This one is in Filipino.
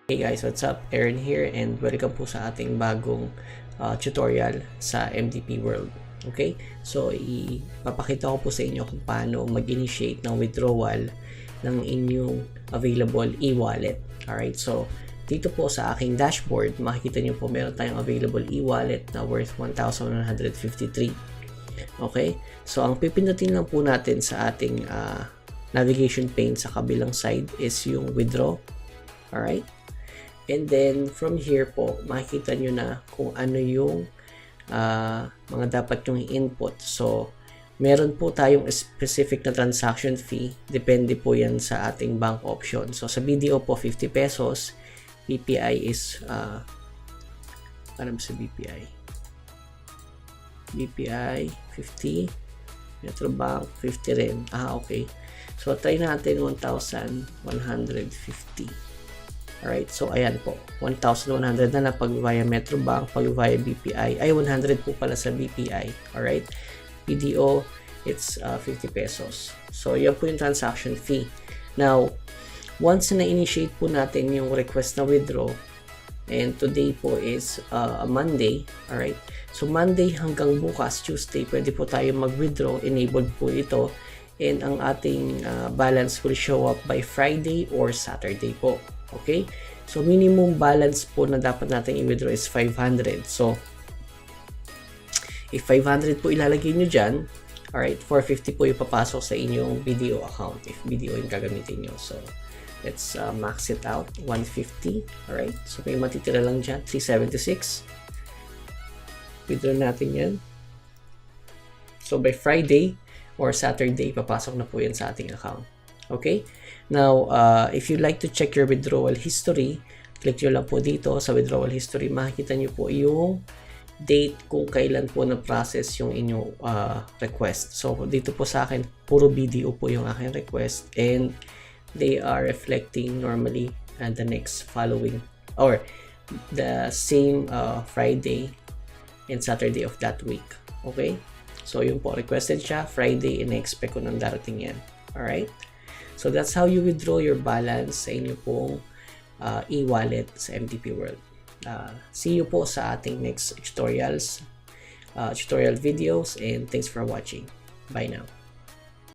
Hey guys, what's up? Aaron here and welcome po sa ating bagong tutorial sa MDP World. Okay? So, ipapakita ko po sa inyo kung paano mag-initiate ng withdrawal ng inyong available e-wallet. Alright? So, dito po sa aking dashboard, makikita nyo po meron tayong available e-wallet na worth 1,153. Okay? So, ang pipindutin lang po natin sa ating navigation pane sa kabilang side is yung withdraw. Alright? And then, from here po, makikita nyo na kung ano yung mga dapat yung input. So, meron po tayong specific na transaction fee. Depende po yan sa ating bank option. So, sa BDO po, 50 pesos. BPI is, ano ba sa BPI? BPI, 50. Metrobank, 50 rin. Okay. So, try natin 1,150. Alright, so ayan po, 1,100 na pag via Metrobank, pag via BPI, ay 100 po pala sa BPI. Alright, PDO, it's 50 pesos. So, yan po yung transaction fee. Now, once na initiate po natin yung request na withdraw, and today po is a Monday, alright, so Monday hanggang bukas, Tuesday, pwede po tayo mag-withdraw, enabled po ito, and ang ating balance will show up by Friday or Saturday po. Okay? So, minimum balance po na dapat natin i-withdraw is 500. So, if 500 po ilalagay nyo dyan, alright, 450 po ipapasok sa inyong BDO account if BDO yung gagamitin nyo. So, let's max it out, 150. Alright, so may matitira lang dyan, 376. Withdraw natin yan. So, by Friday or Saturday, papasok na po yan sa ating account. Okay? Now, if you like to check your withdrawal history, click nyo lang po dito sa withdrawal history. Makikita nyo po yung date kung kailan po na-process yung inyong request. So, dito po sa akin, puro BDO po yung aking request and they are reflecting normally the next following or the same Friday and Saturday of that week. Okay? So, yung po, requested siya Friday and na-expect ko nang darating yan. Alright? So, that's how you withdraw your balance sa inyo pong e-wallet sa MDP World. See you po sa ating next tutorial videos, and thanks for watching. Bye now.